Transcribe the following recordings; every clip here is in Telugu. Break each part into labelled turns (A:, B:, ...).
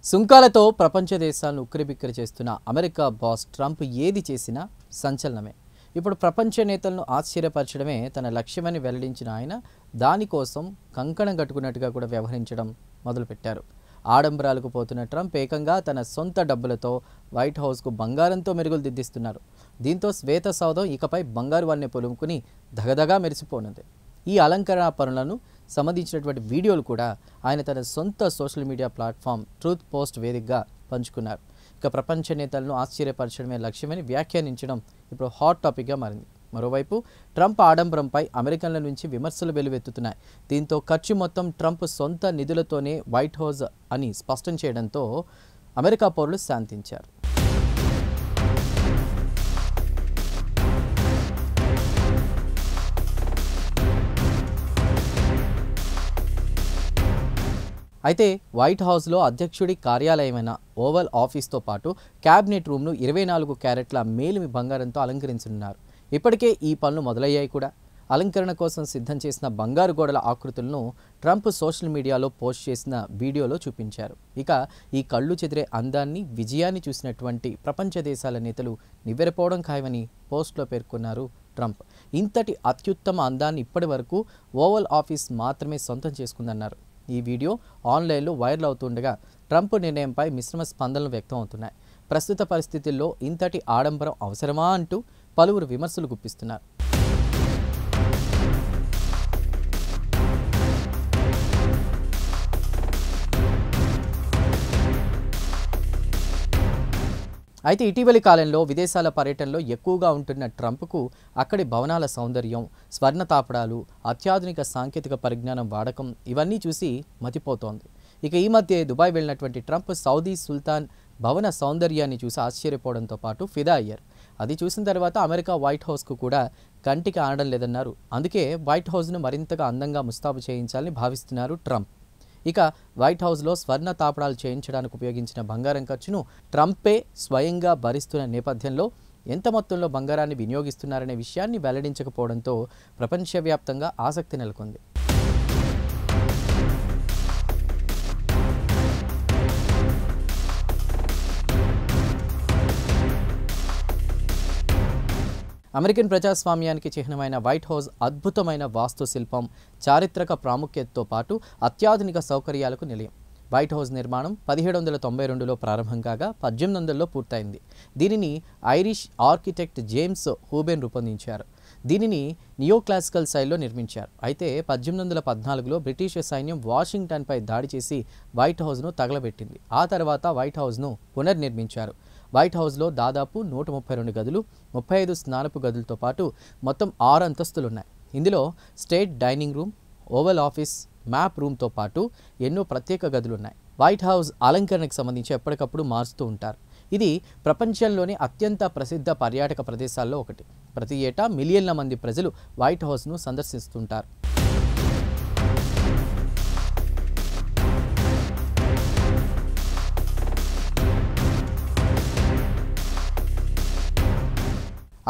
A: సుంకాలతో ప్రపంచ దేశాలను ఉక్కిరిబిక్కిరి చేస్తున్న అమెరికా బాస్ ట్రంప్ ఏది చేసినా సంచలనమే. ఇప్పుడు ప్రపంచ నేతలను ఆశ్చర్యపరచడమే తన లక్ష్యమని వెల్లడించిన ఆయన దానికోసం కంకణం కట్టుకున్నట్టుగా కూడా వ్యవహరించడం మొదలుపెట్టారు. ఆడంబరాలకు పోతున్న ట్రంప్ ఏకంగా తన సొంత డబ్బులతో వైట్ హౌస్కు బంగారంతో మెరుగులు దిద్దిస్తున్నారు. దీంతో శ్వేత సౌధం ఇకపై బంగారు వన్నె పొలుముకుని దగదగా మెరిసిపోనుంది. ఈ అలంకరణ పనులను సంబంధించినటువంటి వీడియోలు కూడా ఆయన తన సొంత social media platform truth post వేదికగా పంచుకున్నారు. ఇక ప్రపంచ నేతలను ఆశ్చర్యపరచడమే లక్ష్యమని వ్యాఖ్యానించడం ఇప్పుడు హాట్ టాపిక్గా మారింది. మరోవైపు ట్రంప్ ఆడంబరంపై అమెరికన్ల నుంచి విమర్శలు వెలువెత్తుతున్నాయి. దీంతో ఖర్చు మొత్తం ట్రంప్ సొంత నిధులతోనే వైట్ హౌస్ అని స్పష్టం చేయడంతో అమెరికా పౌరులు శాంతించారు. అయితే వైట్ హౌస్లో అధ్యక్షుడి కార్యాలయమైన ఓవల్ ఆఫీస్తో పాటు క్యాబినెట్ రూమ్ను 24 క్యారెట్ల మేలిమి బంగారంతో అలంకరించనున్నారు. ఇప్పటికే ఈ పనులు మొదలయ్యాయి కూడా. అలంకరణ కోసం సిద్ధం చేసిన బంగారు గోడల ఆకృతులను ట్రంప్ సోషల్ మీడియాలో పోస్ట్ చేసిన వీడియోలో చూపించారు. ఇక ఈ కళ్ళు చెదిరే అందాన్ని, విజయాన్ని చూసినటువంటి ప్రపంచ దేశాల నేతలు నివ్వెరపోవడం ఖాయమని పోస్ట్లో పేర్కొన్నారు ట్రంప్. ఇంతటి అత్యుత్తమ అందాన్ని ఇప్పటి వరకు ఓవల్ ఆఫీస్ మాత్రమే సొంతం చేసుకుందన్నారు. ఈ వీడియో ఆన్లైన్లో వైరల్ అవుతుండగా ట్రంప్ నిర్ణయంపై మిశ్రమ స్పందనలు వ్యక్తం అవుతున్నాయి. ప్రస్తుత పరిస్థితుల్లో ఇంతటి ఆడంబరం అవసరమా అంటూ పలువురు విమర్శలు గుప్పిస్తున్నారు. అయితే ఇటీవలి కాలంలో విదేశాల పర్యటనలో ఎక్కువగా ఉంటున్న ట్రంప్కు అక్కడి భవనాల సౌందర్యం, స్వర్ణ తాపడాలు, అత్యాధునిక సాంకేతిక పరిజ్ఞానం వాడకం ఇవన్నీ చూసి మతిపోతోంది. ఇక ఈ మధ్య దుబాయ్ వెళ్ళినటువంటి ట్రంప్ సౌదీ సుల్తాన్ భవన సౌందర్యాన్ని చూసి ఆశ్చర్యపోవడంతో పాటు ఫిదా అయ్యారు. అది చూసిన తర్వాత అమెరికా వైట్ హౌస్కు కూడా కంటికి ఆనడం లేదన్నారు. అందుకే వైట్ హౌస్ను మరింతగా అందంగా ముస్తాబు చేయించాలని భావిస్తున్నారు ట్రంప్. ఇక వైట్ హౌస్లో స్వర్ణ తాపడాలు చేయించడానికి ఉపయోగించిన బంగారం ఖర్చును ట్రంపే స్వయంగా భరిస్తున్న నేపథ్యంలో ఎంత మొత్తంలో బంగారాన్ని వినియోగిస్తున్నారనే విషయాన్ని వెల్లడించకపోవడంతో ప్రపంచవ్యాప్తంగా ఆసక్తి నెలకొంది. అమెరికన్ ప్రజాస్వామ్యానికి చిహ్నమైన వైట్ హౌస్ అద్భుతమైన వాస్తుశిల్పం, చారిత్రక ప్రాముఖ్యతతో పాటు అత్యాధునిక సౌకర్యాలకు నిలయం. వైట్ హౌస్ నిర్మాణం 1792లో ప్రారంభం కాగా 1800లో పూర్తయింది. దీనిని ఐరిష్ ఆర్కిటెక్ట్ జేమ్స్ హూబెన్ రూపొందించారు. దీనిని నియో క్లాసికల్ శైలిలో నిర్మించారు. అయితే 1814లో బ్రిటిష్ సైన్యం వాషింగ్టన్పై దాడి చేసి వైట్ హౌస్ను తగలబెట్టింది. ఆ తర్వాత వైట్ హౌస్ను పునర్నిర్మించారు. వైట్ హౌస్లో దాదాపు 132 గదులు, 35 స్నానపు గదులతో పాటు మొత్తం 6 అంతస్తులున్నాయి. ఇందులో state dining room, oval office, map రూమ్తో పాటు ఎన్నో ప్రత్యేక గదులున్నాయి. వైట్ హౌస్ అలంకరణకు సంబంధించి ఎప్పటికప్పుడు మారుస్తూ ఉంటారు. ఇది ప్రపంచంలోని అత్యంత ప్రసిద్ధ పర్యాటక ప్రదేశాల్లో ఒకటి. ప్రతి ఏటా మిలియన్ల మంది ప్రజలు వైట్ హౌస్ను సందర్శిస్తుంటారు.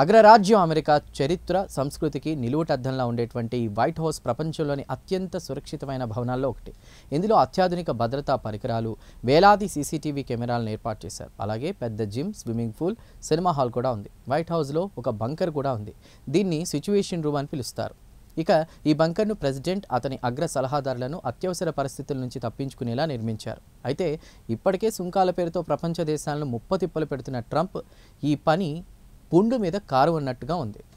A: అగ్రరాజ్యం అమెరికా చరిత్ర, సంస్కృతికి నిలువుటద్దంలా ఉండేటువంటి ఈ వైట్ హౌస్ ప్రపంచంలోని అత్యంత సురక్షితమైన భవనాల్లో ఒకటి. ఇందులో అత్యాధునిక భద్రతా పరికరాలు, వేలాది సీసీటీవీ కెమెరాలను ఏర్పాటు చేశారు. అలాగే పెద్ద gym, swimming pool, cinema hall కూడా ఉంది. వైట్ హౌస్లో ఒక బంకర్ కూడా ఉంది. దీన్ని సిచ్యువేషన్ రూమ్ అని పిలుస్తారు. ఇక ఈ బంకర్ను ప్రెసిడెంట్, అతని అగ్ర సలహాదారులను అత్యవసర పరిస్థితుల నుంచి తప్పించుకునేలా నిర్మించారు. అయితే ఇప్పటికే సుంకాల పేరుతో ప్రపంచ దేశాలను ముప్పతిప్పలు పెడుతున్న ట్రంప్ ఈ పని పుండు మీద కారు అన్నట్టుగా ఉంది.